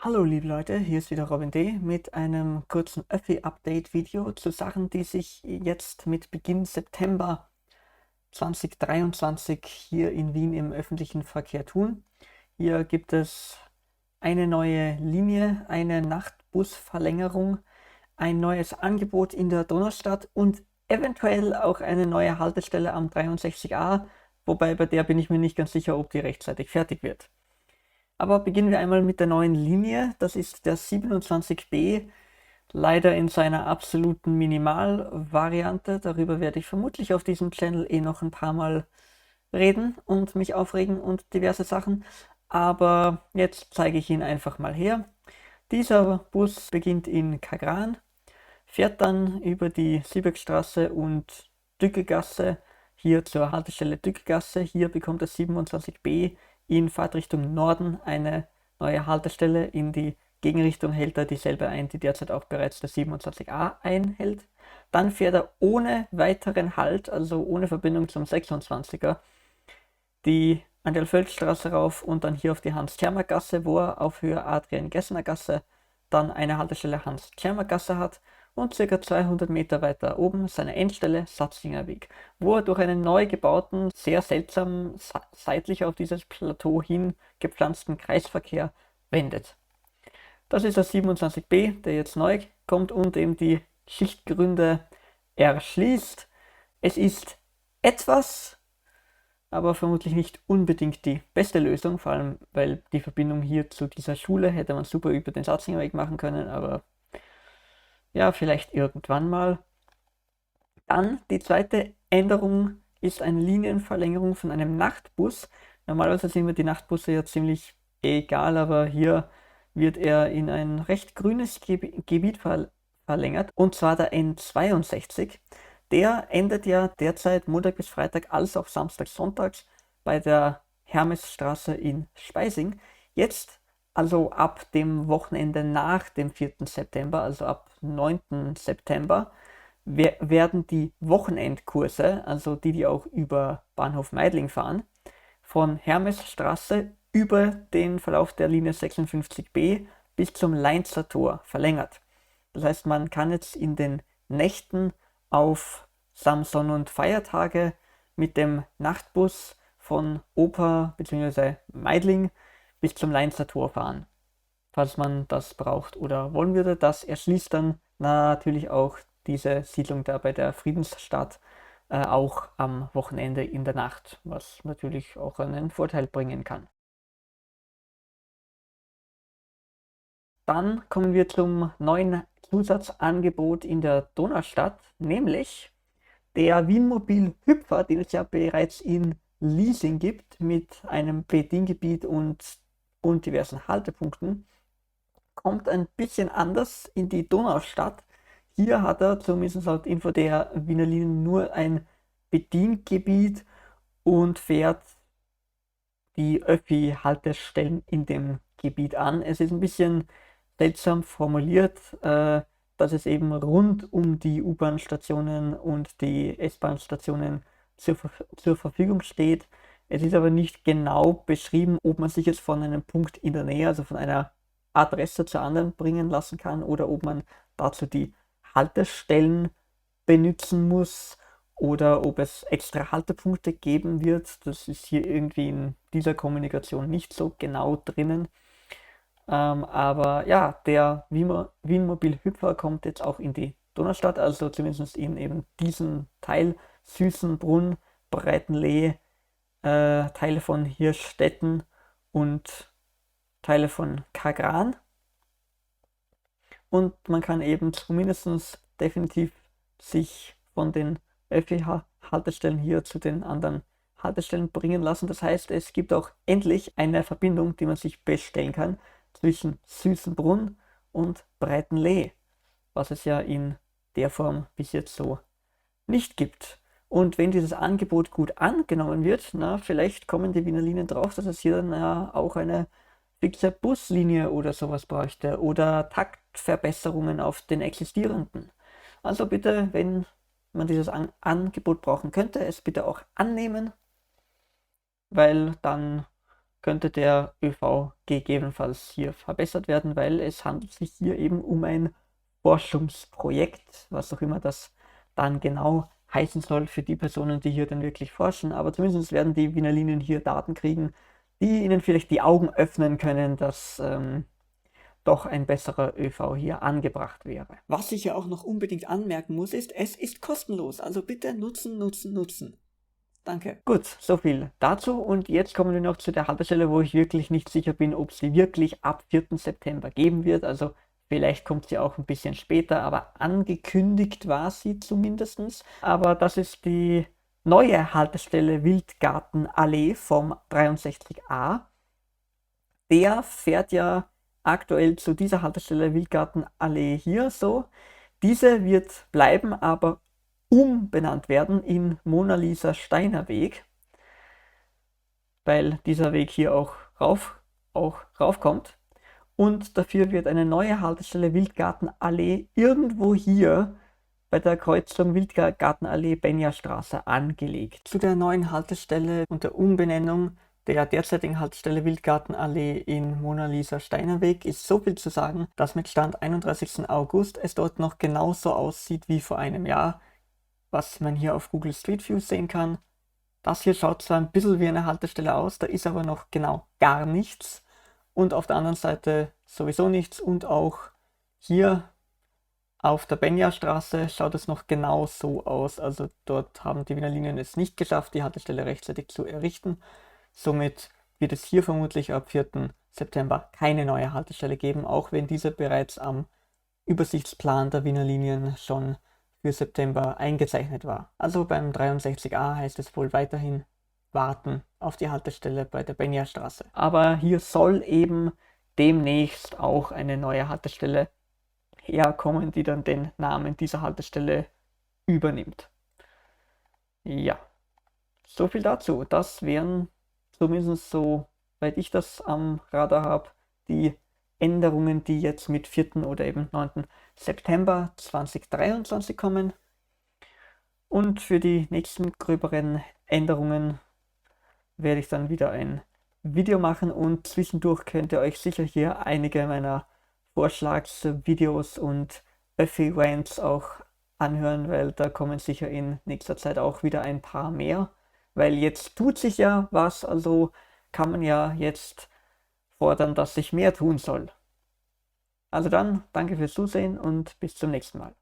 Hallo liebe Leute, hier ist wieder Robin D. mit einem kurzen Öffi-Update-Video zu Sachen, die sich jetzt mit Beginn September 2023 hier in Wien im öffentlichen Verkehr tun. Hier gibt es eine neue Linie, eine Nachtbusverlängerung, ein neues Angebot in der Donaustadt und eventuell auch eine neue Haltestelle am 63a, wobei bei der bin ich mir nicht ganz sicher, ob die rechtzeitig fertig wird. Aber beginnen wir einmal mit der neuen Linie. Das ist der 27b, leider in seiner absoluten Minimalvariante. Darüber werde ich vermutlich auf diesem Channel noch ein paar Mal reden und mich aufregen und diverse Sachen. Aber jetzt zeige ich ihn einfach mal her. Dieser Bus beginnt in Kagran, fährt dann über die Siebergstraße und Dückegasse hier zur Haltestelle Dückegasse. Hier bekommt der 27b in Fahrtrichtung Norden eine neue Haltestelle. In die Gegenrichtung hält er dieselbe ein, die derzeit auch bereits der 27a einhält. Dann fährt er ohne weiteren Halt, also ohne Verbindung zum 26er, die Angel-Völz-Straße rauf und dann hier auf die Hans-Tschermak-Gasse, wo er auf Höhe Adrian-Gessner-Gasse dann eine Haltestelle Hans-Tschermak-Gasse hat und ca. 200 Meter weiter oben seine Endstelle Satzinger Weg, wo er durch einen neu gebauten, sehr seltsam seitlich auf dieses Plateau hin gepflanzten Kreisverkehr wendet. Das ist der 27b, der jetzt neu kommt und eben die Schichtgründe erschließt. Es ist etwas, aber vermutlich nicht unbedingt die beste Lösung, vor allem weil die Verbindung hier zu dieser Schule hätte man super über den Satzinger Weg machen können, aber ja, vielleicht irgendwann mal. Dann die zweite Änderung ist eine Linienverlängerung von einem Nachtbus. Normalerweise sind mir die Nachtbusse ja ziemlich egal, aber hier wird er in ein recht grünes Gebiet verlängert, und zwar der N62. Der endet ja derzeit Montag bis Freitag als auch Samstag, Sonntags bei der Hermesstraße in Speising. Jetzt, also ab dem Wochenende nach dem 4. September, also ab 9. September, werden die Wochenendkurse, also die auch über Bahnhof Meidling fahren, von Hermesstraße über den Verlauf der Linie 56b bis zum Leinzer Tor verlängert. Das heißt, man kann jetzt in den Nächten auf Samson- und Feiertage mit dem Nachtbus von Oper bzw. Meidling bis zum Leinzer Tor fahren, falls man das braucht oder wollen würde. Das erschließt dann natürlich auch diese Siedlung da bei der Friedensstadt auch am Wochenende in der Nacht, was natürlich auch einen Vorteil bringen kann. Dann kommen wir zum neuen Zusatzangebot in der Donaustadt, nämlich der Wienmobil Hüpfer, den es ja bereits in Leasing gibt, mit einem Bediengebiet und diversen Haltepunkten, kommt ein bisschen anders in die Donaustadt. Hier hat er zumindest laut Info der Wiener Linien nur ein Bediengebiet und fährt die Öffi-Haltestellen in dem Gebiet an. Es ist ein bisschen seltsam formuliert, dass es eben rund um die U-Bahn-Stationen und die S-Bahn-Stationen zur Verfügung steht. Es ist aber nicht genau beschrieben, ob man sich jetzt von einem Punkt in der Nähe, also von einer Adresse zur anderen bringen lassen kann oder ob man dazu die Haltestellen benutzen muss oder ob es extra Haltepunkte geben wird. Das ist hier irgendwie in dieser Kommunikation nicht so genau drinnen. Aber ja, der Wienmobil Hüpfer kommt jetzt auch in die Donaustadt, also zumindest in eben diesen Teil, Süßenbrunn, Breitenlee, Teile von Hirschstetten und Teile von Kagran. Und man kann eben zumindest definitiv sich von den Öffi-Haltestellen hier zu den anderen Haltestellen bringen lassen. Das heißt, es gibt auch endlich eine Verbindung, die man sich bestellen kann zwischen Süßenbrunn und Breitenlee, was es ja in der Form bis jetzt so nicht gibt. Und wenn dieses Angebot gut angenommen wird, na, vielleicht kommen die Wiener Linien drauf, dass es hier dann auch eine fixe Buslinie oder sowas bräuchte oder Taktverbesserungen auf den existierenden. Also bitte, wenn man dieses Angebot brauchen könnte, es bitte auch annehmen, weil dann könnte der ÖV gegebenenfalls hier verbessert werden, weil es handelt sich hier eben um ein Forschungsprojekt, was auch immer das dann genau heißen soll für die Personen, die hier dann wirklich forschen. Aber zumindest werden die Wiener Linien hier Daten kriegen, die ihnen vielleicht die Augen öffnen können, dass doch ein besserer ÖV hier angebracht wäre. Was ich ja auch noch unbedingt anmerken muss, ist, es ist kostenlos. Also bitte nutzen, nutzen, nutzen. Danke. Gut, so viel dazu. Und jetzt kommen wir noch zu der Haltestelle, wo ich wirklich nicht sicher bin, ob sie wirklich ab 4. September geben wird. Also vielleicht kommt sie auch ein bisschen später, aber angekündigt war sie zumindest. Aber das ist die neue Haltestelle Wildgartenallee vom 63a. Der fährt ja aktuell zu dieser Haltestelle Wildgartenallee hier so. Diese wird bleiben, aber umbenannt werden in Mona Lisa Steiner Weg, weil dieser Weg hier auch raufkommt. Und dafür wird eine neue Haltestelle Wildgartenallee irgendwo hier bei der Kreuzung Wildgartenallee-Benja-Straße angelegt. Zu der neuen Haltestelle und der Umbenennung der derzeitigen Haltestelle Wildgartenallee in Mona Lisa Steiner Weg ist so viel zu sagen, dass mit Stand 31. August es dort noch genauso aussieht wie vor einem Jahr, was man hier auf Google Street View sehen kann. Das hier schaut zwar ein bisschen wie eine Haltestelle aus, da ist aber noch genau gar nichts. Und auf der anderen Seite sowieso nichts. Und auch hier auf der Benja-Straße schaut es noch genau so aus. Also dort haben die Wiener Linien es nicht geschafft, die Haltestelle rechtzeitig zu errichten. Somit wird es hier vermutlich ab 4. September keine neue Haltestelle geben, auch wenn diese bereits am Übersichtsplan der Wiener Linien schon für September eingezeichnet war. Also beim 63a heißt es wohl weiterhin warten auf die Haltestelle bei der Benja-Straße. Aber hier soll eben demnächst auch eine neue Haltestelle herkommen, die dann den Namen dieser Haltestelle übernimmt. Ja, so viel dazu. Das wären zumindest so, weil ich das am Radar habe, die Änderungen, die jetzt mit 4. oder eben 9. September 2023 kommen. Und für die nächsten gröberen Änderungen werde ich dann wieder ein Video machen und zwischendurch könnt ihr euch sicher hier einige meiner Vorschlagsvideos und Öffi-Rants auch anhören, weil da kommen sicher in nächster Zeit auch wieder ein paar mehr, weil jetzt tut sich ja was, also kann man ja jetzt fordern, dass sich mehr tun soll. Also dann, danke fürs Zusehen und bis zum nächsten Mal.